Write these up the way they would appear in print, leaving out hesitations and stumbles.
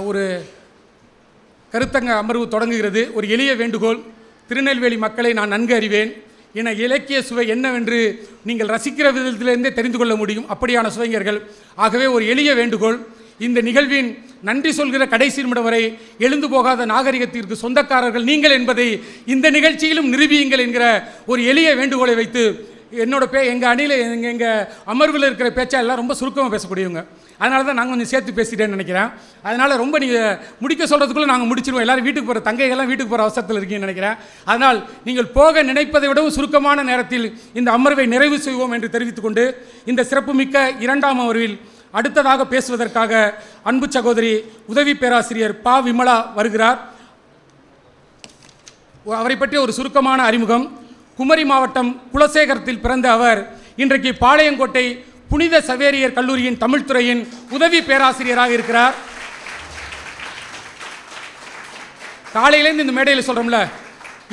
ஒரு கருத்தங்க அமர்வு தொடங்குகிறது. ஒரு எளிய வேண்டுகோள். திருநெல்வேலி மக்களை நான் நன்கு அறிவேன். என இலக்கிய சுவை என்னவென்று நீங்கள் ரசிக்கிற விதத்திலிருந்தே தெரிந்து கொள்ள முடியும், அப்படியான சுவைஞர்கள். ஆகவே ஒரு எளிய வேண்டுகோள், இந்த நிகழ்வின் நன்றி சொல்கிற கடைசி நிமிடம் வரை எழுந்து போகாத நாகரிகத்திற்கு சொந்தக்காரர்கள் நீங்கள் என்பதை இந்த நிகழ்ச்சியிலும் நிரூபியுங்கள் என்கிற ஒரு எளிய வேண்டுகோளை வைத்து என்னோட எங்கள் அணியில் எங்கள் அமர்வில் இருக்கிற பேச்சா எல்லாம் ரொம்ப சுருக்கமாக பேசக்கூடியவங்க. அதனால தான் நாங்கள் கொஞ்சம் சேர்த்து பேசிட்டேன்னு நினைக்கிறேன். அதனால் ரொம்ப நீங்கள் முடிக்க சொல்கிறதுக்குள்ளே நாங்கள் முடிச்சிடுவோம். எல்லோரும் வீட்டுக்கு போகிற தங்கைகள்லாம் வீட்டுக்கு போகிற அவசரத்தில் இருக்கீங்கன்னு நினைக்கிறேன். அதனால் நீங்கள் போக நினைப்பதை விடவும் சுருக்கமான நேரத்தில் இந்த அமர்வை நிறைவு செய்வோம் என்று தெரிவித்துக்கொண்டு, இந்த சிறப்புமிக்க 2ஆம் அமர்வில் அடுத்ததாக பேசுவதற்காக அன்பு சகோதரி உதவி பேராசிரியர் பா. விமலா வருகிறார். அவரை பற்றிய ஒரு சுருக்கமான அறிமுகம். குமரி மாவட்டம் குலசேகரத்தில் பிறந்த அவர் இன்றைக்கு பாளையங்கோட்டை புனித சவேரியர் கல்லூரியின் தமிழ்துறையின் உதவி பேராசிரியராக இருக்கிறார். காலையிலேருந்து இந்த மேடையில் சொல்கிறோம்ல,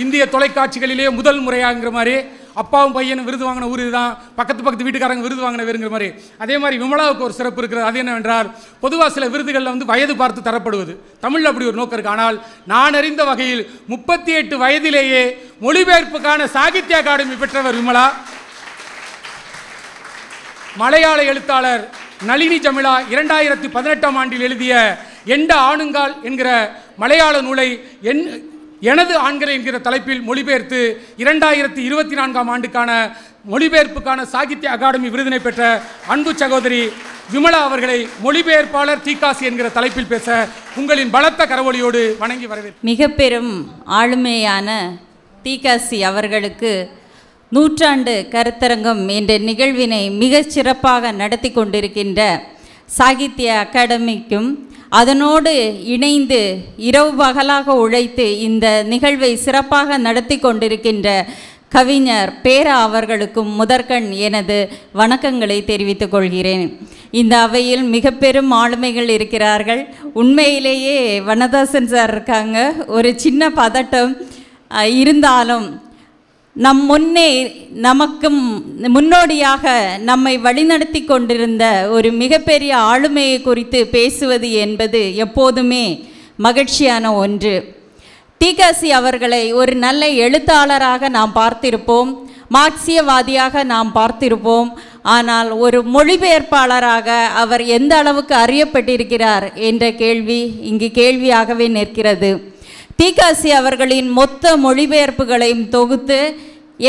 இந்திய தொலைக்காட்சிகளிலேயே முதல் முறையாகிற மாதிரி அப்பாவும் பையனும் விருது வாங்கின ஊர் இதுதான், பக்கத்து வீட்டுக்காரங்க விருது வாங்கின வேறுங்கிற மாதிரி. அதே மாதிரி விமலாவுக்கு ஒரு சிறப்பு இருக்கிறது. அது என்னவென்றால், பொதுவாக சில விருதுகளில் வயது பார்த்து தரப்படுவது. தமிழில் அப்படி ஒரு நோக்கம் இருக்குது. ஆனால் நான் அறிந்த வகையில் 38 வயதிலேயே மொழிபெயர்ப்புக்கான சாகித்ய அகாடமி பெற்றவர் விமலா. மலையாள எழுத்தாளர் நளினி ஜமிழா 2018ஆம் ஆண்டில் எழுதிய எண்ட ஆணுங்கால் என்கிற மலையாள நூலை எனது ஆண்கள் என்கிற தலைப்பில் மொழிபெயர்த்து 2024ஆம் ஆண்டுக்கான மொழிபெயர்ப்புக்கான சாகித்ய அகாடமி விருதினை பெற்ற அன்பு சகோதரி விமலா அவர்களை மொழிபெயர்ப்பாளர் தீக்காசி என்கிற தலைப்பில் பேச உங்களின் பலத்த கரவொலியோடு வணங்கி வரவேற்கிறேன். மிக பெரும் ஆளுமையான தீக்காசி அவர்களுக்கு நூற்றாண்டு கருத்தரங்கம் என்ற நிகழ்வினை மிகச் சிறப்பாக நடத்தி கொண்டிருக்கின்ற சாகித்ய அகாடமிக்கும் அதனோடு இணைந்து இரவு பகலாக உழைத்து இந்த நிகழ்வை சிறப்பாக நடத்தி கொண்டிருக்கின்ற கவிஞர் பேரா அவர்களுக்கும் முதற்கண் எனது வணக்கங்களை தெரிவித்துக் கொள்கிறேன். இந்த அவையில் மிக பெரும் ஆளுமைகள் இருக்கிறார்கள். உண்மையிலேயே வனதாசன் சார் இருக்காங்க. ஒரு சின்ன பதட்டம் இருந்தாலும் நமக்கு முன்னோடியாக நம்மை வழிநடத்தி கொண்டிருந்த ஒரு மிகப்பெரிய ஆளுமையை குறித்து பேசுவது என்பது எப்போதுமே மகிழ்ச்சியான ஒன்று. தீக்காசி அவர்களை ஒரு நல்ல எழுத்தாளராக நாம் பார்த்திருப்போம், மார்க்சியவாதியாக நாம் பார்த்திருப்போம். ஆனால் ஒரு மொழிபெயர்ப்பாளராக அவர் எந்த அளவுக்கு அறியப்பட்டிருக்கிறார் என்ற கேள்வி இங்கு கேள்வியாகவே நிற்கிறது. தீக்காசி அவர்களின் மொத்த மொழிபெயர்ப்புகளையும் தொகுத்து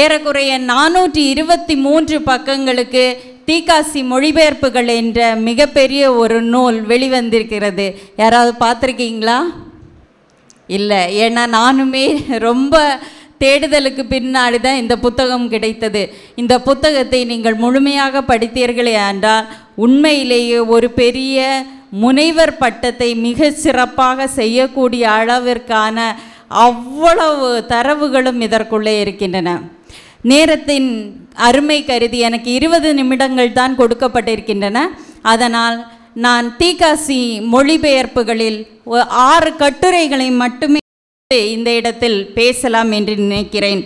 ஏறக்குறைய 423 பக்கங்களுக்கு தீக்காசி மொழிபெயர்ப்புகள் என்ற மிகப்பெரிய ஒரு நூல் வெளிவந்திருக்கிறது. யாராவது பார்த்துருக்கீங்களா? இல்லை. ஏன்னா நானுமே ரொம்ப தேடுதலுக்கு பின்னாடி தான் இந்த புத்தகம் கிடைத்தது. இந்த புத்தகத்தை நீங்கள் முழுமையாக படித்தீர்களே என்றால் உண்மையிலேயே ஒரு பெரிய முனைவர் பட்டத்தை மிக சிறப்பாக செய்யக்கூடிய அளவிற்கான அவ்வளவு தரவுகளும் இதற்குள்ளே இருக்கின்றன. நேரத்தின் அருமை கருதி எனக்கு 20 நிமிடங்கள் தான் கொடுக்கப்பட்டிருக்கின்றன. அதனால் நான் தீக்காசி மொழிபெயர்ப்புகளில் 6 கட்டுரைகளை மட்டுமே இந்த இடத்தில் பேசலாம் என்று நினைக்கிறேன்.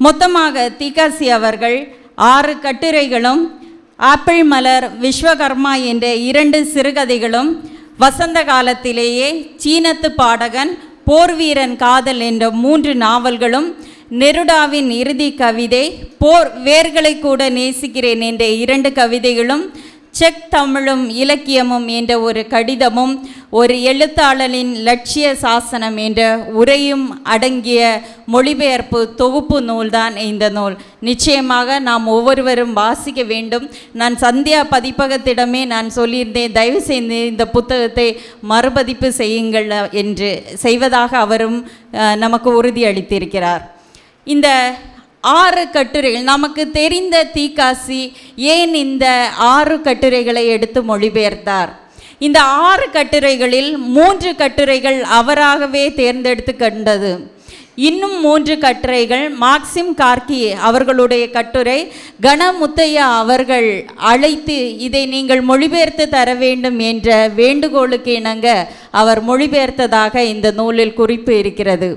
மொத்தமாக தீக்காசி அவர்கள் 6 கட்டுரைகளும், ஆப்பிள் மலர், விஸ்வகர்மா என்ற 2 சிறுகதைகளும், வசந்த காலத்திலேயே, சீனத்து பாடகன், போர்வீரன் காதல் என்ற 3 நாவல்களும், நெருடாவின் இறுதி கவிதை, போர் வேர்களை கூட நேசிக்கிறேன் என்ற 2 கவிதைகளும், செக் தமிழும் இலக்கியமும் என்ற ஒரு கடிதமும், ஒரு எழுத்தாளரின் லட்சிய சாசனம் என்ற உரையும் அடங்கிய மொழிபெயர்ப்பு தொகுப்பு நூல்தான் இந்த நூல். நிச்சயமாக நாம் ஒவ்வொருவரும் வாசிக்க வேண்டும். நான் சந்தியா பதிப்பகத்திடமே நான் சொல்லியிருந்தேன், தயவு செய்து இந்த புத்தகத்தை மறுபதிப்பு செய்யுங்கள் என்று. செய்வதாக அவரும் நமக்கு உறுதி அளித்திருக்கிறார். இந்த 6 கட்டுரைகள் நமக்கு தெரிந்த தீக்காசி ஏன் இந்த 6 கட்டுரைகளை எடுத்து மொழிபெயர்த்தார்? இந்த 6 கட்டுரைகளில் 3 கட்டுரைகள் அவராகவே தேர்ந்தெடுத்து கண்டது. இன்னும் 3 கட்டுரைகள் மார்க்சிம் கார்கி அவர்களுடைய கட்டுரை. கணமுத்தையா அவர்கள் அழைத்து இதை நீங்கள் மொழிபெயர்த்து தர வேண்டும் என்ற வேண்டுகோளுக்கு இணங்க அவர் மொழிபெயர்த்ததாக இந்த நூலில் குறிப்பு இருக்கிறது.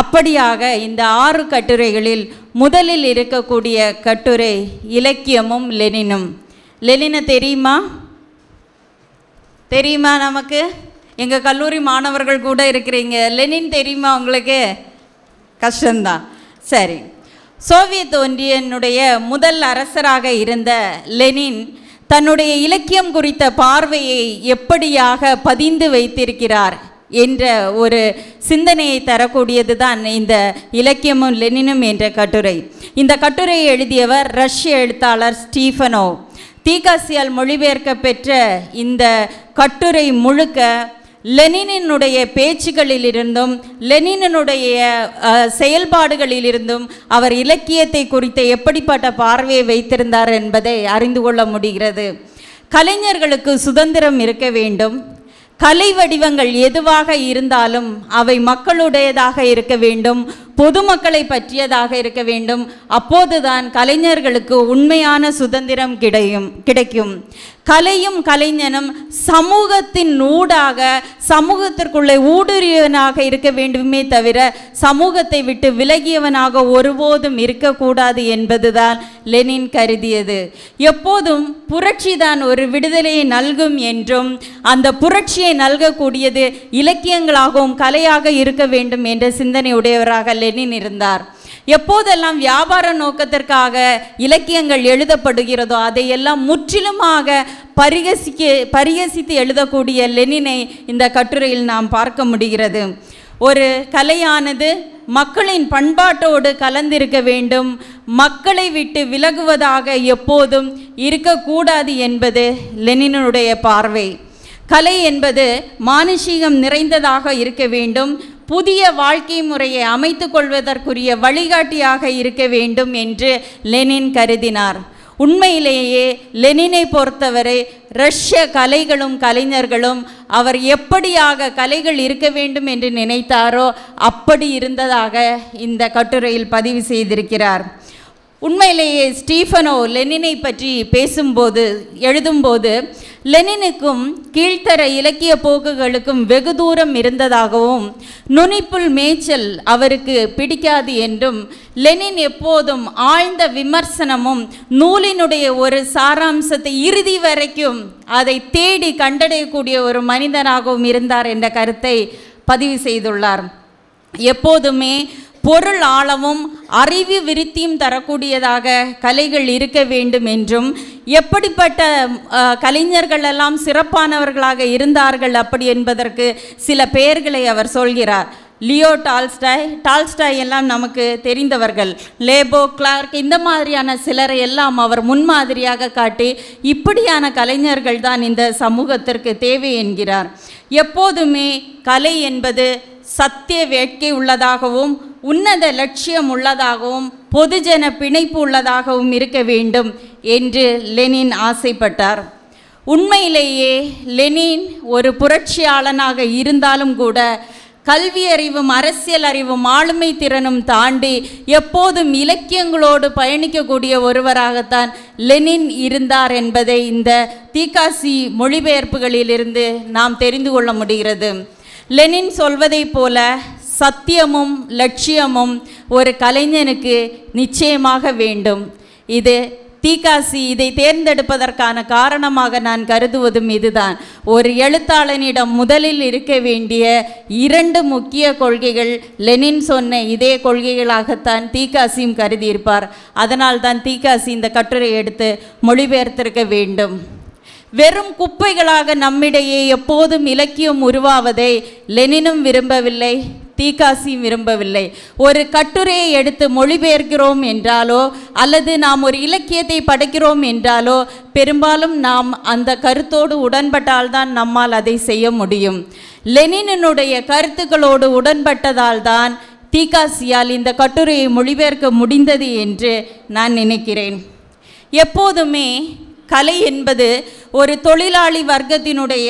அப்படியாக இந்த 6 கட்டுரைகளில் முதலில் இருக்கக்கூடிய கட்டுரை இலக்கியமும் லெனினும். லெனினை தெரியுமா? நமக்கு எங்கள் கல்லூரி மாணவர்கள் கூட இருக்கிறீங்க. லெனின் தெரியுமா உங்களுக்கு? கஷ்டம்தான். சரி, சோவியத் ஒன்றியனுடைய முதல் அரசராக இருந்த லெனின் தன்னுடைய இலக்கியம் குறித்த பார்வையை எப்படியாக பதிந்து வைத்திருக்கிறார் என்ற ஒரு சிந்தனையை தரக்கூடியது தான் இந்த இலக்கியமும் லெனினும் என்ற கட்டுரை. இந்த கட்டுரையை எழுதியவர் ரஷ்ய எழுத்தாளர் ஸ்டீஃபனோ. தீகாசியால் மொழிபெயர்க்க பெற்ற இந்த கட்டுரை முழுக்க லெனினுடைய பேச்சுகளிலிருந்தும் லெனினுடைய செயல்பாடுகளிலிருந்தும் அவர் இலக்கியத்தை குறித்த எப்படிப்பட்ட பார்வையை வைத்திருந்தார் என்பதை அறிந்து கொள்ள முடிகிறது. கலைஞர்களுக்கு சுதந்திரம் இருக்க வேண்டும். கலை வடிவங்கள் எதுவாக இருந்தாலும் அவை மக்களுடையதாக இருக்க வேண்டும், பொதுமக்களை பற்றியதாக இருக்க வேண்டும். அப்போதுதான் கலைஞர்களுக்கு உண்மையான சுதந்திரம் கிடைக்கும். கலையும் கலைஞனும் சமூகத்தின் ஊடாக சமூகத்திற்குள்ளே ஊடுருவியவனாக இருக்க வேண்டுமே தவிர சமூகத்தை விட்டு விலகியவனாக ஒருபோதும் இருக்கக்கூடாது என்பதுதான் லெனின் கருதியது. எப்போதும் புரட்சி தான் ஒரு விடுதலையை நல்கும் என்றும் அந்த புரட்சியை நல்கக்கூடியது இலக்கியங்களாகவும் கலையாக இருக்க வேண்டும் என்ற சிந்தனை உடையவராக லெனின் இருந்தார். எப்போதெல்லாம் வியாபார நோக்கத்திற்காக இலக்கியங்கள் எழுதப்படுகிறதோ அதையெல்லாம் முற்றிலுமாக பரிகசித்து எழுதக்கூடிய லெனினை இந்த கட்டுரையில் நாம் பார்க்க முடிகிறது. ஒரு கலையானது மக்களின் பண்பாட்டோடு கலந்திருக்க வேண்டும், மக்களை விட்டு விலகுவதாக எப்போதும் இருக்கக்கூடாது என்பது லெனினுடைய பார்வை. கலை என்பது மானுஷீகம் நிறைந்ததாக இருக்க வேண்டும், புதிய வாழ்க்கை முறையை அமைத்து கொள்வதற்குரிய வழிகாட்டியாக இருக்க வேண்டும் என்று லெனின் கருதினார். உண்மையிலேயே லெனினை பொறுத்தவரை ரஷ்ய கலைகளும் கலைஞர்களும் அவர் எப்படியாக கலைகள் இருக்க வேண்டும் என்று நினைத்தாரோ அப்படி இருந்ததாக இந்த கட்டுரையில் பதிவு செய்திருக்கிறார். உண்மையிலேயே ஸ்டீஃபனோ லெனினை பற்றி எழுதும்போது லெனினுக்கும் கீழ்த்தர இலக்கிய போக்குகளுக்கும் வெகு தூரம் இருந்ததாகவும் நுனிப்புல் மேய்ச்சல் அவருக்கு பிடிக்காது என்றும் லெனின் எப்போதும் ஆழ்ந்த விமர்சனமும் நூலினுடைய ஒரு சாராம்சத்தை இறுதி வரைக்கும் அதை தேடி கண்டடையக்கூடிய ஒரு மனிதனாகவும் இருந்தார் என்ற கருத்தை பதிவு செய்துள்ளார். எப்போதுமே பொருள் ஆழமும் அறிவு விருத்தியும் தரக்கூடியதாக கலைகள் இருக்க வேண்டும் என்றும் எப்படிப்பட்ட கலைஞர்களெல்லாம் சிறப்பானவர்களாக இருந்தார்கள் அப்படி என்பதற்கு சில பெயர்களை அவர் சொல்கிறார். லியோ டால்ஸ்டாய் எல்லாம் நமக்கு தெரிந்தவர்கள். லேபோ, கிளார்க், இந்த மாதிரியான சிலரை எல்லாம் அவர் முன்மாதிரியாக காட்டி இப்படியான கலைஞர்கள் தான் இந்த சமூகத்திற்கு தேவை என்கிறார். எப்போதுமே கலை என்பது சத்திய வேட்கை உள்ளதாகவும் உன்னத லட்சியம் உள்ளதாகவும் பொதுஜன பிணைப்பு உள்ளதாகவும் இருக்க வேண்டும் என்று லெனின் ஆசைப்பட்டார். உண்மையிலேயே லெனின் ஒரு புரட்சியாளனாக இருந்தாலும் கூட கல்வி அறிவும் அரசியல் அறிவும் ஆளுமை திறனும் தாண்டி எப்போதும் இலக்கியங்களோடு பயணிக்கக்கூடிய ஒருவராகத்தான் லெனின் இருந்தார் என்பதை இந்த தீகாசி மொழிபெயர்ப்புகளிலிருந்து நாம் தெரிந்து கொள்ள முடிகிறது. லெனின் சொல்வதை போல சத்தியமும் லட்சியமும் ஒரு கலைஞனுக்கு நிச்சயமாக வேண்டும். தீகாசி இதை தேர்ந்தெடுப்பதற்கான காரணமாக நான் கருதுவதும் இதுதான். ஒரு எழுத்தாளனிடம் முதலில் இருக்க வேண்டிய 2 முக்கிய கொள்கைகள் லெனின் சொன்ன இதே கொள்கைகளாகத்தான் தீகாசியும் கருதியிருப்பார். அதனால் தான் தீகாசி இந்த கட்டுரை எடுத்து மொழிபெயர்த்திருக்க வேண்டும். வெறும் குப்பைகளாக நம்மிடையே எப்போதும் இலக்கியம் உருவாவதை லெனினும் விரும்பவில்லை, தீகாசியும் விரும்பவில்லை. ஒரு கட்டுரையை எடுத்து மொழிபெயர்க்கிறோம் என்றாலோ அல்லது நாம் ஒரு இலக்கியத்தை படைக்கிறோம் என்றாலோ பெரும்பாலும் நாம் அந்த கருத்தோடு உடன்பட்டால்தான் நம்மால் அதை செய்ய முடியும். லெனினுடைய கருத்துக்களோடு உடன்பட்டதால் தான் தீகாசியால் இந்த கட்டுரையை மொழிபெயர்க்க முடிந்தது என்று நான் நினைக்கிறேன். எப்போதுமே கலை என்பது ஒரு தொழிலாளி வர்க்கத்தினுடைய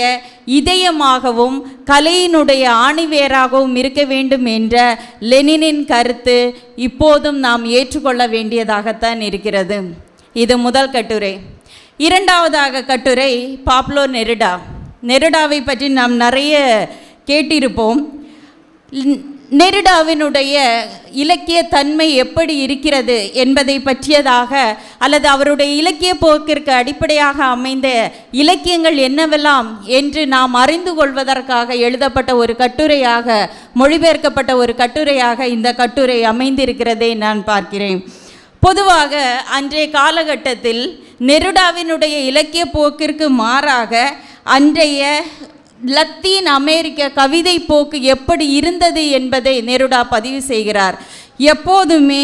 இதயமாகவும் கலையினுடைய ஆணிவேராகவும் இருக்க வேண்டும் என்ற லெனினின் கருத்து இப்போதும் நாம் ஏற்றுக்கொள்ள வேண்டியதாகத்தான் இருக்கிறது. இது முதல் கட்டுரை. இரண்டாவதாக கட்டுரை பாப்லோ நெருடாவை பற்றி நாம் நிறைய கேட்டிருப்போம். நெருடாவினுடைய இலக்கிய தன்மை எப்படி இருக்கிறது என்பதை பற்றியதாக அல்லது அவருடைய இலக்கிய போக்கிற்கு அடிப்படையாக அமைந்த இலக்கியங்கள் என்னவெல்லாம் என்று நாம் அறிந்து கொள்வதற்காக எழுதப்பட்ட ஒரு கட்டுரையாக, மொழிபெயர்க்கப்பட்ட ஒரு கட்டுரையாக இந்த கட்டுரை அமைந்திருக்கிறதை நான் பார்க்கிறேன். பொதுவாக அன்றைய காலகட்டத்தில் நெருடாவினுடைய இலக்கிய போக்கிற்கு மாறாக அன்றைய லத்தீன் அமெரிக்க கவிதை போக்கு எப்படி இருந்தது என்பதை நெருடா பதிவு செய்கிறார். எப்போதுமே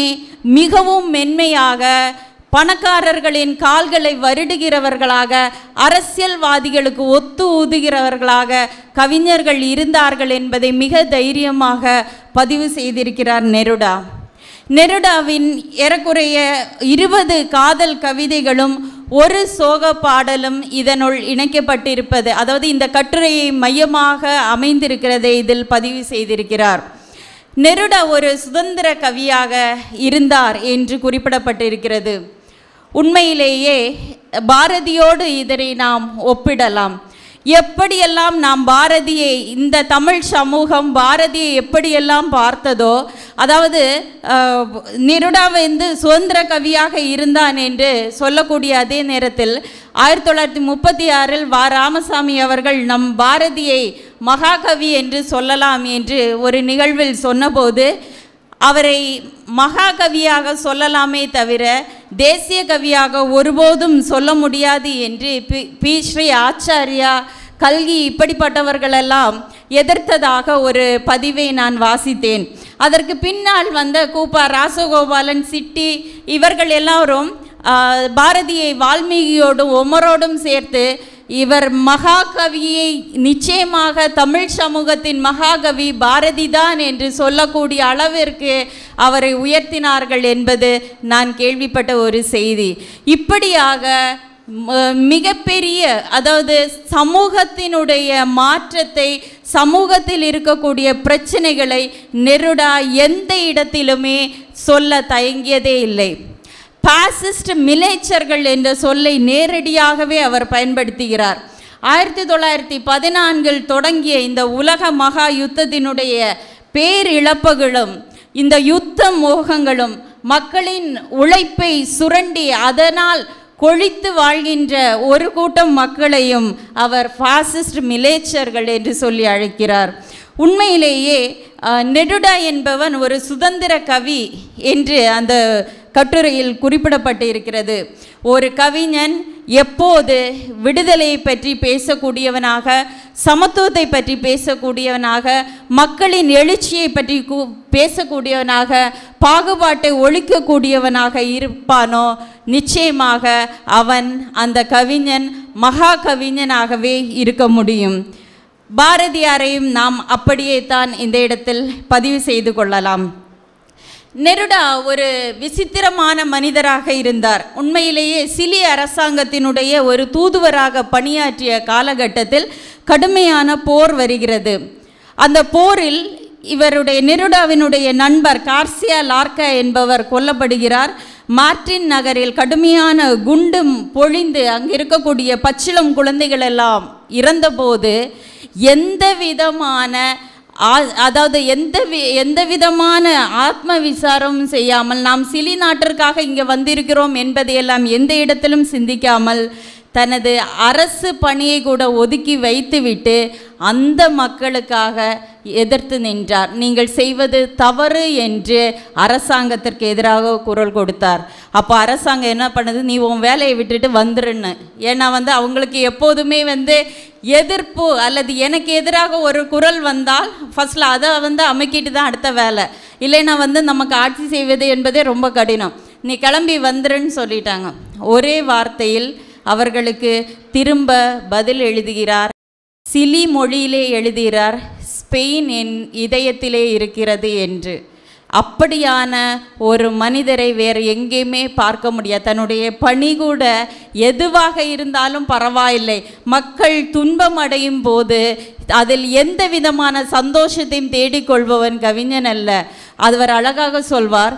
மிகவும் மென்மையாக, பணக்காரர்களின் கால்களை வருடுகிறவர்களாக, அரசியல்வாதிகளுக்கு ஒத்து ஊதுகிறவர்களாக கவிஞர்கள் இருந்தார்கள் என்பதை மிக தைரியமாக பதிவு செய்திருக்கிறார் நெருடா. நெருடாவின் ஏறக்குறைய 20 காதல் கவிதைகளும் ஒரு சோக பாடலும் இதனுள் இணைக்கப்பட்டிருப்பது, அதாவது இந்த கட்டுரையை மையமாக அமைந்திருக்கிறதை இதில் பதிவு செய்திருக்கிறார். நெருடா ஒரு சுதந்திர கவியாக இருந்தார் என்று குறிப்பிடப்பட்டிருக்கிறது. உண்மையிலேயே பாரதியோடு இதனை நாம் ஒப்பிடலாம். எப்படியெல்லாம் நாம் பாரதியை, இந்த தமிழ் சமூகம் பாரதியை எப்படியெல்லாம் பார்த்ததோ, அதாவது நெருடா சுதந்திர கவியாக இருந்தான் என்று சொல்லக்கூடிய அதே நேரத்தில் 1936 வா ராமசாமி அவர்கள் நம் பாரதியை மகாகவி என்று சொல்லலாம் என்று ஒரு நிகழ்வில் சொன்னபோது அவரை மகாகவியாக சொல்லலாமே தவிர தேசிய கவியாக ஒருபோதும் சொல்ல முடியாது என்று பி ஸ்ரீ ஆச்சாரியா, கல்கி இப்படிப்பட்டவர்களெல்லாம் எதிர்த்ததாக ஒரு பதிவை நான் வாசித்தேன். அதற்கு பின்னால் வந்த கூப்பா ராசகோபாலன், சிட்டி இவர்கள் எல்லாரும் பாரதியை வால்மீகியோடும் ஒமரோடும் சேர்த்து இவர் மகாகவியை, நிச்சயமாக தமிழ் சமூகத்தின் மகாகவி பாரதிதான் என்று சொல்லக்கூடிய அளவிற்கு அவரை உயர்த்தினார்கள் என்பது நான் கேள்விப்பட்ட ஒரு செய்தி. இப்படியாக மிகப்பெரிய, அதாவது சமூகத்தினுடைய மாற்றத்தை, சமூகத்தில் இருக்கக்கூடிய பிரச்சனைகளை நெருடா எந்த இடத்திலுமே சொல்ல தயங்கியதே இல்லை. பாசிஸ்ட் மிலேச்சர்கள் என்ற சொல்லை நேரடியாகவே அவர் பயன்படுத்துகிறார். 1914 தொடங்கிய இந்த உலக மகா யுத்தத்தினுடைய பேரிழப்புகளும் இந்த யுத்த மோகங்களும் மக்களின் உழைப்பை சுரண்டி அதனால் கொழித்து வாழ்கின்ற ஒரு கூட்டம் மக்களையும் அவர் பாசிஸ்ட் மிலேச்சர்கள் என்று சொல்லி அழைக்கிறார். உண்மையிலேயே நெருடா என்பவன் ஒரு சுதந்திர கவி என்று அந்த கட்டுரையில் குறிப்பிடப்பட்டு இருக்கிறது. ஒரு கவிஞன் எப்போது விடுதலையை பற்றி பேசக்கூடியவனாக, சமத்துவத்தை பற்றி பேசக்கூடியவனாக, மக்களின் எழுச்சியை பற்றி பேசக்கூடியவனாக, பாகுபாட்டை ஒழிக்கக்கூடியவனாக இருப்பானோ நிச்சயமாக அவன், அந்த கவிஞன் மகா கவிஞனாகவே இருக்க முடியும். பாரதியாரையும் நாம் அப்படியே தான் இந்த இடத்தில் பதிவு செய்து கொள்ளலாம். நெருடா ஒரு விசித்திரமான மனிதராக இருந்தார். உண்மையிலேயே சிலி அரசாங்கத்தினுடைய ஒரு தூதுவராக பணியாற்றிய காலகட்டத்தில் கடுமையான போர் வருகிறது. அந்த போரில் இவருடைய நெருடாவினுடைய நண்பர் கார்சியா லார்கா என்பவர் கொல்லப்படுகிறார். மார்டின் நகரில் கடுமையான குண்டு பொழிந்து அங்கு இருக்கக்கூடிய பச்சிளம் குழந்தைகள் எல்லாம் இறந்தபோது எந்த விதமான எந்த விதமான ஆத்ம விசாரமும் செய்யாமல், நாம் சிலி நாட்டிற்காக இங்கே வந்திருக்கிறோம் என்பதையெல்லாம் எந்த இடத்திலும் சிந்திக்காமல் தனது அரசு பணியை கூட ஒதுக்கி வைத்துவிட்டு அந்த மக்களுக்காக எதிர்த்து நின்றார். நீங்கள் செய்வது தவறு என்று அரசாங்கத்திற்கு எதிராக குரல் கொடுத்தார். அப்போ அரசாங்கம் என்ன பண்ணுது, நீ உன் வேலையை விட்டுட்டு வந்துருன்னு. ஏன்னா அவங்களுக்கு எப்போதுமே எதிர்ப்பு அல்லது எனக்கு எதிராக ஒரு குரல் வந்தால் ஃபஸ்ட்டில் அதை அமைக்கிட்டு தான் அடுத்த வேலை, இல்லைன்னா நமக்கு ஆட்சி செய்வது என்பதே ரொம்ப கடினம், நீ கிளம்பி வந்துருன்னு சொல்லிட்டாங்க. ஒரே வார்த்தையில் அவர்களுக்கு திரும்ப பதில் எழுதுகிறார். சிலி மொழியிலே எழுதுகிறார், ஸ்பெயின் என் இதயத்திலே இருக்கிறது என்று. அப்படியான ஒரு மனிதரை வேறு எங்கேயுமே பார்க்க முடியாது. தன்னுடைய பணி கூட எதுவாக இருந்தாலும் பரவாயில்லை, மக்கள் துன்பம் அடையும் போது அதில் எந்த விதமான சந்தோஷத்தையும் தேடிக்கொள்பவன் கவிஞன் அல்ல. அவர் அழகாக சொல்வார்,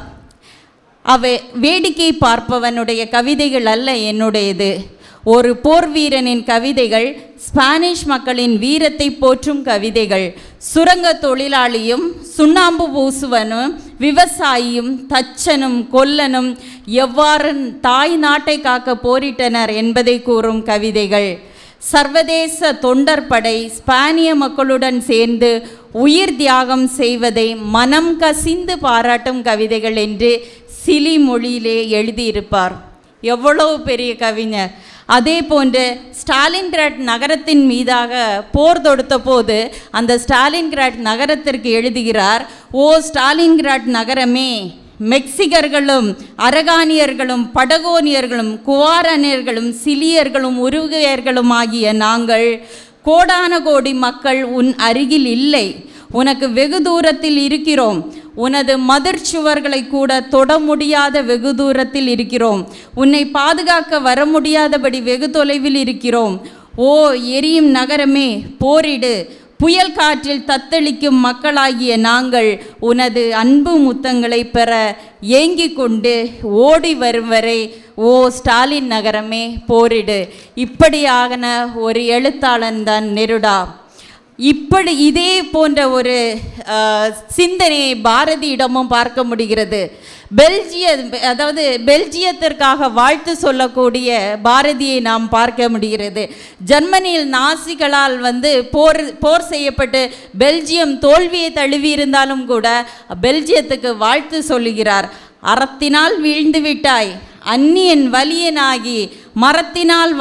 வேடிக்கை பார்ப்பவனுடைய கவிதைகள் அல்ல என்னுடையது, ஒரு போர் வீரனின் கவிதைகள் ஸ்பானிஷ் மக்களின் வீரத்தை போற்றும் கவிதைகள். சுரங்க தொழிலாளியும் சுண்ணாம்பு பூசுவனும் விவசாயியும் தச்சனும் கொல்லனும் எவ்வாறு தாய் நாட்டை காக்க போரிட்டனர் என்பதை கூறும் கவிதைகள். சர்வதேச தொண்டற்படை ஸ்பானிய மக்களுடன் சேர்ந்து உயிர் தியாகம் செய்வதை மனம் கசிந்து பாராட்டும் கவிதைகள் என்று சிலி மொழியிலே எழுதியிருப்பார். எவ்வளவு பெரிய கவிஞர்! அதே போன்று ஸ்டாலின்கிராட் நகரத்தின் மீதாக போர் தொடுத்த போது அந்த ஸ்டாலின்கிராட் நகரத்திற்கு எழுதுகிறார், ஓ ஸ்டாலின்கிராட் நகரமே, மெக்சிகர்களும் அரகானியர்களும் படகோனியர்களும் குவாரனியர்களும் சிலியர்களும் உருகுயர்களும் ஆகிய நாங்கள் கோடான கோடி மக்கள் உன் அருகில் இல்லை, உனக்கு வெகு தூரத்தில் இருக்கிறோம், உனது மதிர் சுவர்களை கூட தொட முடியாத வெகு தூரத்தில் இருக்கிறோம், உன்னை பாதுகாக்க வர முடியாதபடி வெகு தொலைவில் இருக்கிறோம். ஓ எரியும் நகரமே, போரிடு, புயல் காற்றில் தத்தளிக்கும் மக்களாகிய நாங்கள் உனது அன்பு முத்தங்களை பெற ஏங்கிக் கொண்டு ஓடி வரும் வரை ஓ ஸ்டாலின் நகரமே போரிடு. இப்படியான ஒரு எழுத்தாளன் தான் நெருடா. இப்படி இதே போன்ற ஒரு சிந்தனையை பாரதியிடமும் பார்க்க முடிகிறது. பெல்ஜியத்திற்காக வாழ்த்து சொல்லக்கூடிய பாரதியை நாம் பார்க்க முடிகிறது. ஜெர்மனியில் நாசிகளால் போர் செய்யப்பட்டு பெல்ஜியம் தோல்வியை தழுவியிருந்தாலும் கூட பெல்ஜியத்துக்கு வாழ்த்து சொல்லுகிறார். அறத்தினால் வீழ்ந்து விட்டாய், அந்நியன் வலியனாகி மரத்தினால்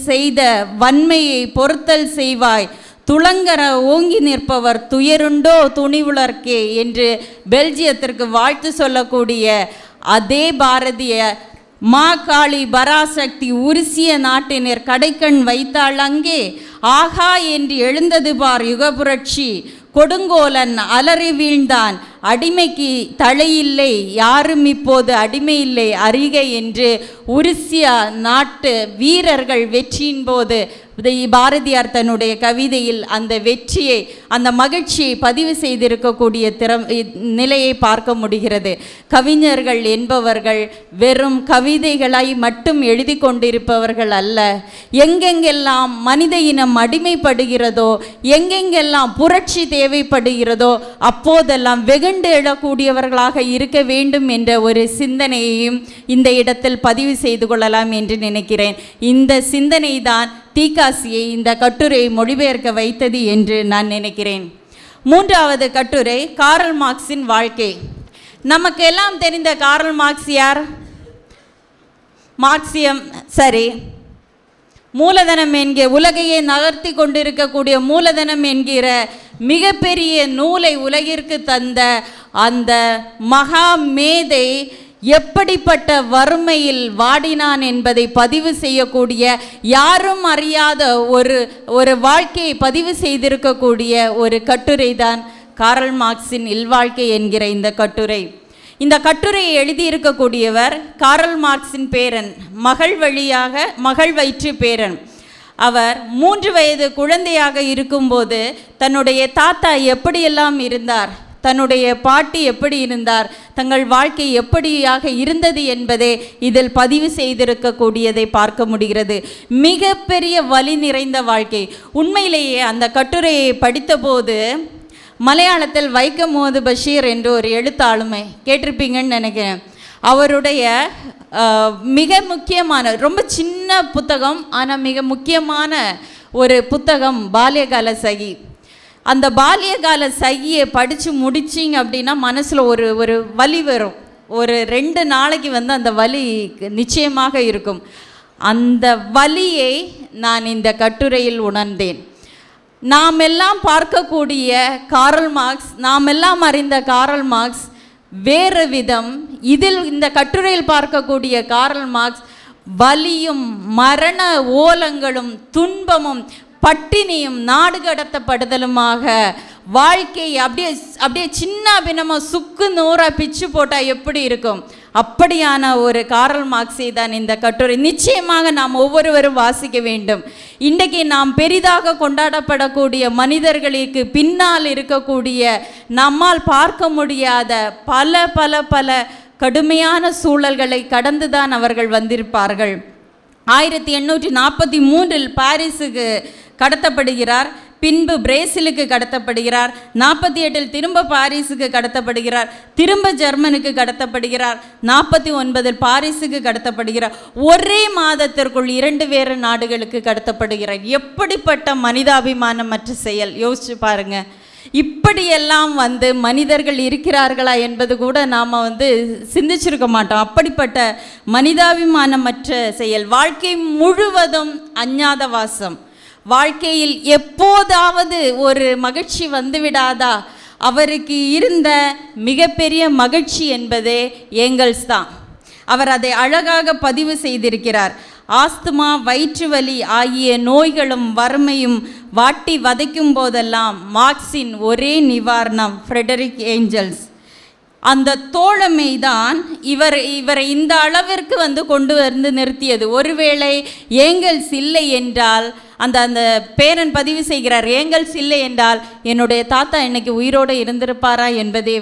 செய்த வன்மையை பொறுத்தல் செய்வாய், துளங்கர ஓங்கி நிற்பவர் துயருண்டோ துணிவுளர்க்கே என்று பெல்ஜியத்திற்கு வாழ்த்து சொல்லக்கூடிய அதே பாரதிய மா காளி பராசக்தி உருசிய நாட்டினர் கடைக்கண் வைத்தாள் அங்கே, ஆகா என்று எழுந்தது பார் யுகபுரட்சி, கொடுங்கோலன் அலறி வீழ்ந்தான், அடிமைக்கு தலையில்லை, யாரும் இப்போது அடிமை இல்லை அறிக என்று உருசிய நாட்டு வீரர்கள் வெற்றியின் போது பாரதியார் தன்னுடைய கவிதையில் அந்த வெற்றியை, அந்த மகிழ்ச்சியை பதிவு செய்திருக்கக்கூடிய நிலையை பார்க்க முடிகிறது. கவிஞர்கள் என்பவர்கள் வெறும் கவிதைகளை மட்டும் எழுதி கொண்டிருப்பவர்கள் அல்ல. எங்கெங்கெல்லாம் மனித இனம் அடிமைப்படுகிறதோ, எங்கெங்கெல்லாம் புரட்சி தேவைப்படுகிறதோ அப்போதெல்லாம் வெகுண்டு எழக்கூடியவர்களாக இருக்க வேண்டும் என்ற ஒரு சிந்தனையையும் இந்த இடத்தில் பதிவு செய்து கொள்ளலாம் என்று நினைக்கிறேன். இந்த சிந்தனை தான் தீக்காசியை இந்த கட்டுரையை மொழிபெயர்க்க வைத்தது என்று நான் நினைக்கிறேன். மூன்றாவது கட்டுரை காரல் மார்க்ஸின் வாழ்க்கை. நமக்கு எல்லாம் தெரிந்த காரல் மார்க்ஸ் யார்? மார்க்சியம் சரி, மூலதனம் என்கிற உலகையே நகர்த்தி கொண்டிருக்கக்கூடிய மூலதனம் என்கிற மிகப்பெரிய நூலை உலகிற்கு தந்த அந்த மகா மேதை எப்படிப்பட்ட வறுமையில் வாடினான் என்பதை பதிவு செய்யக்கூடிய, யாரும் அறியாத ஒரு வாழ்க்கையை பதிவு செய்திருக்கக்கூடிய ஒரு கட்டுரை தான் காரல் மார்க்ஸின் இல்வாழ்க்கை என்கிற இந்த கட்டுரை. இந்த கட்டுரையை எழுதியிருக்கக்கூடியவர் காரல் மார்க்ஸின் பேரன், மகள் வயிற்று பேரன். அவர் 3 வயது குழந்தையாக இருக்கும்போது தன்னுடைய தாத்தா எப்படியெல்லாம் இருந்தார், தன்னுடைய பாட்டி எப்படி இருந்தார், தங்கள் வாழ்க்கை எப்படியாக இருந்தது என்பதை இதில் பதிவு செய்திருக்கக்கூடியதை பார்க்க முடிகிறது. மிகப்பெரிய வலி நிறைந்த வாழ்க்கை. உண்மையிலேயே அந்த கட்டுரையை படித்தபோது மலையாளத்தில் வைக்கம் முகமது பஷீர் என்ற ஒரு எழுத்தாளுமை கேட்டிருப்பீங்கன்னு நினைக்கிறேன். அவருடைய மிக முக்கியமான, ரொம்ப சின்ன புத்தகம் ஆனால் மிக முக்கியமான ஒரு புத்தகம் பால்யகால சகி. அந்த பால்யகால சகியை படித்து முடிச்சிங்க அப்படின்னா மனசில் ஒரு வலி வரும். ஒரு 2 நாளைக்கு அந்த வலி நிச்சயமாக இருக்கும். அந்த வலியை நான் இந்த கட்டுரையில் உணர்ந்தேன். நாம் எல்லாம் பார்க்கக்கூடிய காரல் மார்க்ஸ், நாம் எல்லாம் அறிந்த காரல் மார்க்ஸ் வேறு விதம். இதில் இந்த கட்டுரையில் பார்க்கக்கூடிய காரல் மார்க்ஸ் வலியும் மரண ஓலங்களும் துன்பமும் பட்டினியும் நாடு கடத்தப்படுதலுமாக வாழ்க்கை அப்படியே சின்ன பின்னமாக சுக்கு நூறாக பிச்சு போட்டால் எப்படி இருக்கும், அப்படியான ஒரு காரல் மார்க்ஸை தான் இந்த கட்டுரை. நிச்சயமாக நாம் ஒவ்வொருவரும் வாசிக்க வேண்டும். இன்றைக்கு நாம் பெரிதாக கொண்டாடப்படக்கூடிய மனிதர்களுக்கு பின்னால் இருக்கக்கூடிய நம்மால் பார்க்க முடியாத பல கடுமையான சூழல்களை கடந்துதான் அவர்கள் வந்திருப்பார்கள். 1843 பாரிஸுக்கு கடத்தப்படுகிறார். பின்பு பிரேசிலுக்கு கடத்தப்படுகிறார். 48 திரும்ப பாரிஸுக்கு கடத்தப்படுகிறார். திரும்ப ஜெர்மனுக்கு கடத்தப்படுகிறார். 49 பாரிஸுக்கு கடத்தப்படுகிறார். ஒரே மாதத்திற்குள் 2 வேறு நாடுகளுக்கு கடத்தப்படுகிறார். எப்படிப்பட்ட மனிதாபிமானமற்ற செயல்! யோசிச்சு பாருங்க. இப்படியெல்லாம் மனிதர்கள் இருக்கிறார்களா என்பது கூட நாம் சிந்திச்சிருக்க மாட்டோம். அப்படிப்பட்ட மனிதாபிமானமற்ற செயல். வாழ்க்கை முழுவதும் அஞ்ஞாத வாசம். வாழ்க்கையில் எப்போதாவது ஒரு மகிழ்ச்சி வந்துவிடாதா? அவருக்கு இருந்த மிகப்பெரிய மகிழ்ச்சி என்பதே ஏங்கல்ஸ் தான். அவர் அதை அழகாக பதிவு செய்திருக்கிறார். ஆஸ்துமா, வயிற்று வலி ஆகிய நோய்களும் வறுமையும் வாட்டி வதைக்கும் போதெல்லாம் மார்க்ஸின் ஒரே நிவாரணம் ஃப்ரெடரிக் ஏஞ்சல்ஸ். அந்த தோழமை தான் இவரை இந்த அளவிற்கு கொண்டு நிறுத்தியது. ஒருவேளை ஏங்கல்ஸ் இல்லை என்றால், அந்த பேரன் பதிவு செய்கிறார், ஏங்கல்ஸ் இல்லை என்றால் என்னுடைய தாத்தா இன்னைக்கு உயிரோடு இருந்திருப்பாரா என்பதே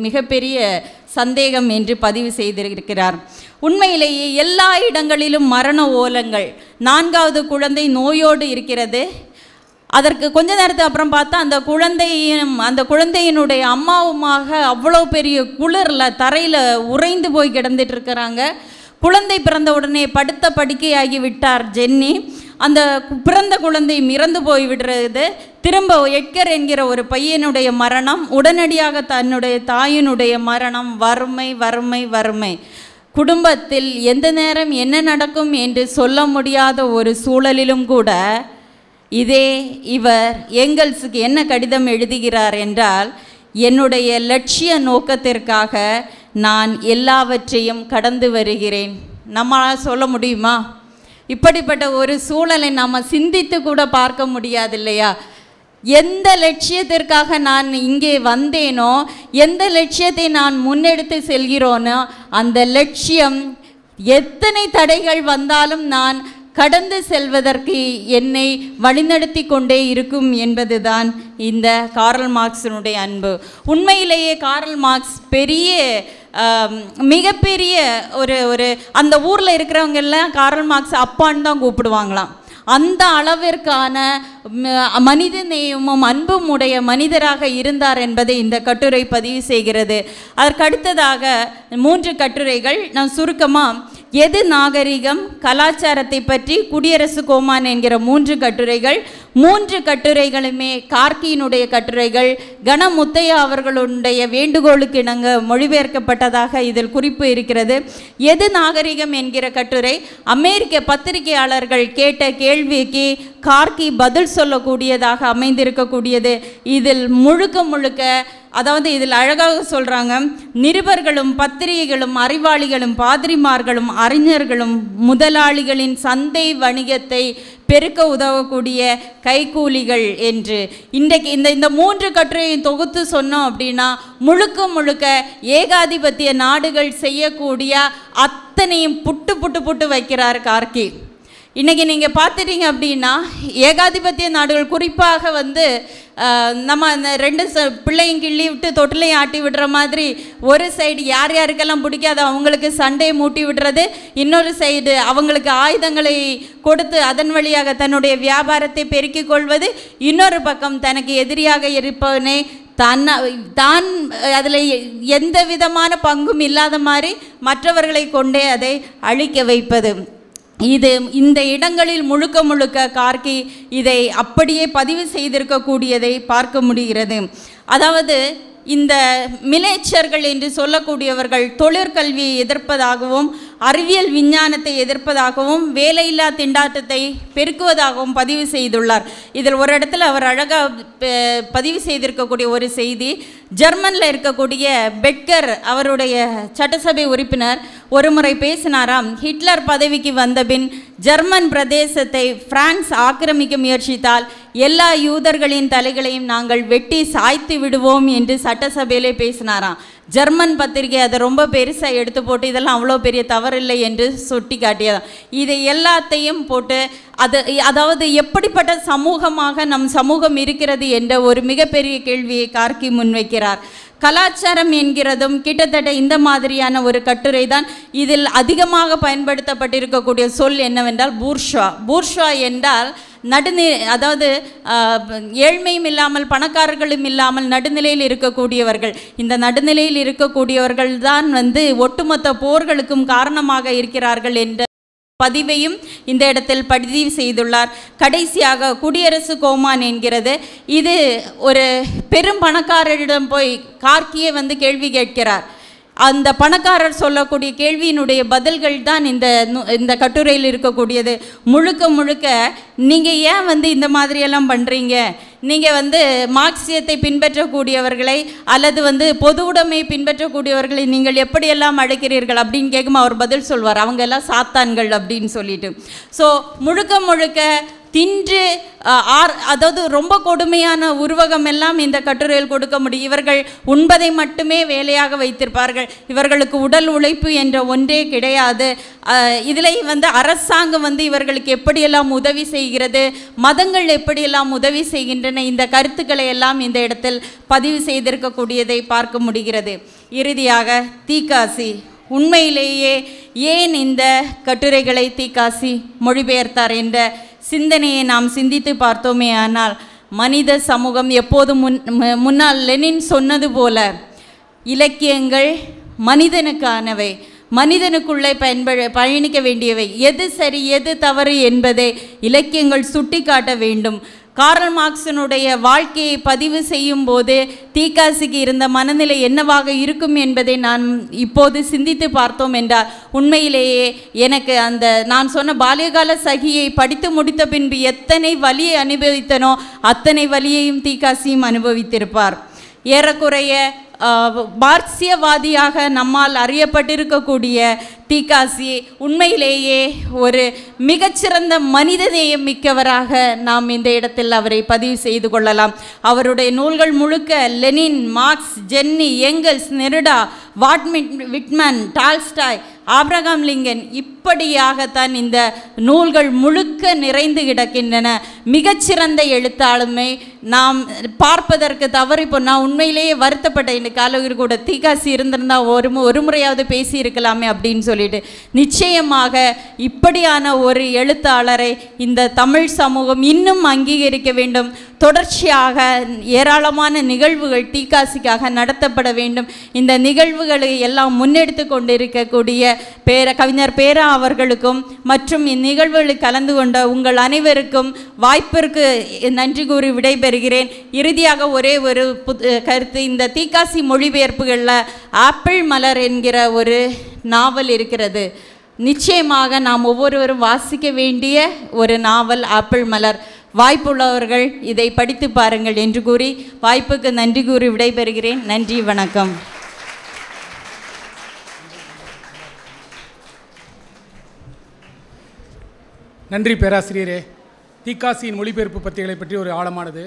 மிகப்பெரிய சந்தேகம் என்று பதிவு செய்திருக்கிறார். உண்மையிலேயே எல்லா இடங்களிலும் மரண ஓலங்கள். 4வது குழந்தை நோயோடு இருக்கிறது. அதற்கு கொஞ்ச நேரத்துக்கு அப்புறம் பார்த்தா அந்த குழந்தையினுடைய அம்மாவுமாக அவ்வளோ பெரிய குளிரில் தரையில் உறைந்து போய் கிடந்துட்டு இருக்கிறாங்க. குழந்தை பிறந்த உடனே படுத்த படுக்கையாகி விட்டார் ஜென்னி. அந்த பிறந்த குழந்தை இறந்து போய் விடுறது. திரும்ப எட்கர் என்கிற ஒரு பையனுடைய மரணம், உடனடியாக தன்னுடைய தாயினுடைய மரணம். வறுமை வறுமை வறுமை. குடும்பத்தில் எந்த நேரம் என்ன நடக்கும் என்று சொல்ல முடியாத ஒரு சூழலிலும் கூட இவர் ஏங்கல்ஸுக்கு என்ன கடிதம் எழுதுகிறார் என்றால், என்னுடைய லட்சிய நோக்கத்திற்காக நான் எல்லாவற்றையும் கடந்து வருகிறேன். நம்மளால் சொல்ல முடியுமா? இப்படிப்பட்ட ஒரு சூழலை நாம் சிந்தித்து கூட பார்க்க முடியாது இல்லையா? எந்த லட்சியத்திற்காக நான் இங்கே வந்தேனோ, எந்த லட்சியத்தை நான் முன்னெடுத்து செல்கிறோனோ, அந்த லட்சியம் எத்தனை தடைகள் வந்தாலும் நான் கடந்து செல்வதற்கு என்னை வழிநடத்தி கொண்டே இருக்கும் என்பதுதான் இந்த கார்ல் மார்க்ஸினுடைய அன்பு. உண்மையிலேயே கார்ல் மார்க்ஸ் மிகப்பெரிய ஒரு அந்த ஊரில் இருக்கிறவங்க எல்லாம் கார்ல் மார்க்ஸ் அப்பான்னு தான் கூப்பிடுவாங்களாம். அந்த அளவிற்கான மனித நேயமும் அன்பும் உடைய மனிதராக இருந்தார் என்பதை இந்த கட்டுரை பதிவு செய்கிறது. அதற்கடுத்ததாக 3 கட்டுரைகள் நான் சுருக்கமாக, எது நாகரிகம், கலாச்சாரத்தை பற்றி, குடியரசு கோமான் என்கிற 3 கட்டுரைகள். 3 கட்டுரைகளுமே கார்கியினுடைய கட்டுரைகள். கணமுத்தையா அவர்களுடைய வேண்டுகோளுக்கு இணங்க மொழிபெயர்க்கப்பட்டதாக இதில் குறிப்பு இருக்கிறது. எது நாகரிகம் என்கிற கட்டுரை அமெரிக்க பத்திரிகையாளர்கள் கேட்ட கேள்விக்கு கார்கி பதில் சொல்லக்கூடியதாக அமைந்திருக்கக்கூடியது. இதில் முழுக்க அதாவது இதில் அழகாக சொல்கிறாங்க, நிருபர்களும் பத்திரிகைகளும் அறிவாளிகளும் பாதிரிமார்களும் அறிஞர்களும் முதலாளிகளின் சந்தை வணிகத்தை பெருக்க உதவக்கூடிய கைக்கூலிகள் என்று. இன்றைக்கு இந்த 3 கட்டுரையை தொகுத்து சொன்னோம் அப்படின்னா, முழுக்க ஏகாதிபத்திய நாடுகள் செய்யக்கூடிய அத்தனையும் புட்டு வைக்கிறார் கார்கி. இன்றைக்கி நீங்கள் பார்த்துட்டீங்க அப்படின்னா, ஏகாதிபத்திய நாடுகள் குறிப்பாக நம்ம அந்த 2 பிள்ளையும் கிள்ளி விட்டு தொட்டிலையும் ஆட்டி விடுற மாதிரி, ஒரு சைடு யாருக்கெல்லாம் பிடிக்காது அவங்களுக்கு சண்டையை மூட்டி விடுறது, இன்னொரு சைடு அவங்களுக்கு ஆயுதங்களை கொடுத்து அதன் வழியாக தன்னுடைய வியாபாரத்தை பெருக்கிக் கொள்வது, இன்னொரு பக்கம் தனக்கு எதிரியாக இருப்பவனே தான் அதில் எந்த விதமான பங்கும் இல்லாத மாதிரி மற்றவர்களை கொண்டே அதை அழிக்க வைப்பது. இந்த இடங்களில் முழுக்க கார்கி இதை அப்படியே பதிவு செய்திருக்கக்கூடியதை பார்க்க முடிகிறது. அதாவது இந்த மிலேச்சர்கள் என்று சொல்லக்கூடியவர்கள் தொழிற்கல்வியை எதிர்ப்பதாகவும் அறிவியல் விஞ்ஞானத்தை எதிர்ப்பதாகவும் வேலையில்லா திண்டாட்டத்தை பெருக்குவதாகவும் பதிவு செய்துள்ளார். இதில் ஒரு இடத்துல அவர் அழகாக பதிவு செய்திருக்கக்கூடிய ஒரு செய்தி, ஜெர்மனில் இருக்கக்கூடிய பெட்கர் அவருடைய சட்டசபை உறுப்பினர் ஒரு முறை பேசினாராம், ஹிட்லர் பதவிக்கு வந்தபின் ஜெர்மன் பிரதேசத்தை பிரான்ஸ் ஆக்கிரமிக்க முயற்சித்தால் எல்லா யூதர்களின் தலைகளையும் நாங்கள் வெட்டி சாய்த்து விடுவோம் என்று சட்டசபையிலே பேசினாராம். ஜெர்மன் பத்திரிகை அதை ரொம்ப பெருசாக எடுத்து போட்டு இதெல்லாம் அவ்வளோ பெரிய தவறில்லை என்று சுட்டி காட்டியதான். இதை எல்லாத்தையும் போட்டு அதாவது எப்படிப்பட்ட சமூகமாக நம் சமூகம் இருக்கிறது என்ற ஒரு மிகப்பெரிய கேள்வியை கார்கி முன்வைக்கிறார். கலாச்சாரம் என்கிறதும் கிட்டத்தட்ட இந்த மாதிரியான ஒரு கட்டுரை தான். இதில் அதிகமாக பயன்படுத்தப்பட்டிருக்கக்கூடிய சொல் என்னவென்றால் பூர்ஷ்வா. பூர்ஷ்வா என்றால் அதாவது ஏழ்மையும் இல்லாமல் பணக்காரர்களும் இல்லாமல் நடுநிலையில் இருக்கக்கூடியவர்கள். இந்த நடுநிலையில் இருக்கக்கூடியவர்கள் தான் ஒட்டுமொத்த போர்களுக்கும் காரணமாக இருக்கிறார்கள் என்ற பதிவையும் இந்த இடத்தில் பதிவு செய்துள்ளார். கடைசியாக குடியரசு கோமான் என்கிறது. இது ஒரு பெரும் பணக்காரரிடம் போய் கார்க்கியே கேள்வி கேட்கிறார். அந்த பணக்காரர் சொல்லக்கூடிய கேள்வியினுடைய பதில்கள் தான் இந்த கட்டுரையில் இருக்கக்கூடியது. முழுக்க முழுக்க நீங்கள் ஏன் இந்த மாதிரியெல்லாம் பண்ணுறீங்க, நீங்கள் மார்க்சியத்தை பின்பற்றக்கூடியவர்களை அல்லது பொது உடைமையை பின்பற்றக்கூடியவர்களை நீங்கள் எப்படியெல்லாம் அழைக்கிறீர்கள் அப்படின்னு கேட்கும். அவர் பதில் சொல்வார், அவங்க எல்லாம் சாத்தான்கள் அப்படின்னு சொல்லிட்டு. ஸோ முழுக்க முழுக்க தின்று அதாவது ரொம்ப கொடுமையான உருவகம் எல்லாம் இந்த கட்டுரையில் கொடுக்க முடியும். இவர்கள் உண்பதை மட்டுமே வேலையாக வைத்திருப்பார்கள். இவர்களுக்கு உடல் உழைப்பு என்ற ஒன்றே கிடையாது. இதில் அரசாங்கம் இவர்களுக்கு எப்படியெல்லாம் உதவி செய்கிறது, மதங்கள் எப்படியெல்லாம் உதவி செய்கின்றன, இந்த கருத்துக்களை எல்லாம் இந்த இடத்தில் பதிவு செய்திருக்கக்கூடியதை பார்க்க முடிகிறது. இறுதியாக தீக்காசி உண்மையிலேயே ஏன் இந்த கட்டுரைகளை தீக்காசி மொழிபெயர்த்தார் என்ற சிந்தனையை நாம் சிந்தித்து பார்த்தோமே ஆனால், மனித சமூகம் எப்போதும் முன்னால் லெனின் சொன்னது போல இலக்கியங்கள் மனிதனுக்கானவை, மனிதனுக்குள்ளே பயணிக்க வேண்டியவை. எது சரி எது தவறு என்பதை இலக்கியங்கள் சுட்டி காட்ட வேண்டும். கார்ல் மார்க்ஸினுடைய வாழ்க்கையை பதிவு செய்யும் போது தீக்காசிக்கு இருந்த மனநிலை என்னவாக இருக்கும் என்பதை நான் இப்போது சிந்தித்து பார்த்தோம் என்றால், உண்மையிலேயே எனக்கு நான் சொன்ன பால்யகால சகியை படித்து முடித்த பின்பு எத்தனை வலியை அனுபவித்தனோ அத்தனை வலியையும் தீக்காசியும் அனுபவித்திருப்பார். ஏறக்குறைய மார்க்சியவாதியாக நம்மால் அறியப்பட்டிருக்கக்கூடிய தீக்காசி உண்மையிலேயே ஒரு மிகச்சிறந்த மனிதநேயம் மிக்கவராக நாம் இந்த இடத்தில் அவரை பதிவு செய்து கொள்ளலாம். அவருடைய நூல்கள் முழுக்க Lenin, Marx, Jenny, Engels, Neruda, Whitman, Tolstoy, Abraham Lincoln இப்படியாகத்தான் இந்த நூல்கள் முழுக்க நிறைந்து கிடக்கின்றன. மிகச்சிறந்த எழுத்தாளுமை நாம் பார்ப்பதற்கு தவறி நான் உண்மையிலேயே வருத்தப்பட்டேன். இந்த காலத்தில் கூட தீக்காசி இருந்திருந்தால் ஒரு முறையாவது பேசி இருக்கலாமே அப்படின்னு சொல்லிட்டு. நிச்சயமாக இப்படியான ஒரு எழுத்தாளரை இந்த தமிழ் சமூகம் இன்னும் அங்கீகரிக்க வேண்டும். தொடர்ச்சியாக ஏராளமான நிகழ்வுகள் தீக்காசிக்காக நடத்தப்பட வேண்டும். இந்த நிகழ்வுகளை எல்லாம் முன்னெடுத்து கொண்டிருக்கக்கூடிய கவிஞர் பேரா அவர்களுக்கும் மற்றும் இந்நிகழ்வுகளில் கலந்து கொண்ட உங்கள் அனைவருக்கும் வாய்ப்பிற்கு நன்றி கூறி விடைபெறுகிறேன். இறுதியாக ஒரே ஒரு கருத்து, இந்த தீக்காசி மொழிபெயர்ப்புகளில் ஆப்பிள் மலர் என்கிற ஒரு நாவல் இருக்கிறது. நிச்சயமாக நாம் ஒவ்வொருவரும் வாசிக்க வேண்டிய ஒரு நாவல் ஆப்பிள் மலர். வாய்ப்புள்ளவர்கள் இதை படித்து பாருங்கள் என்று கூறி வாய்ப்புக்கு நன்றி கூறி விடைபெறுகிறேன். நன்றி, வணக்கம். நன்றி பேராசிரியரே. தீக்காசியின் மொழிபெயர்ப்பு பத்திகளை பற்றி ஒரு ஆழமானது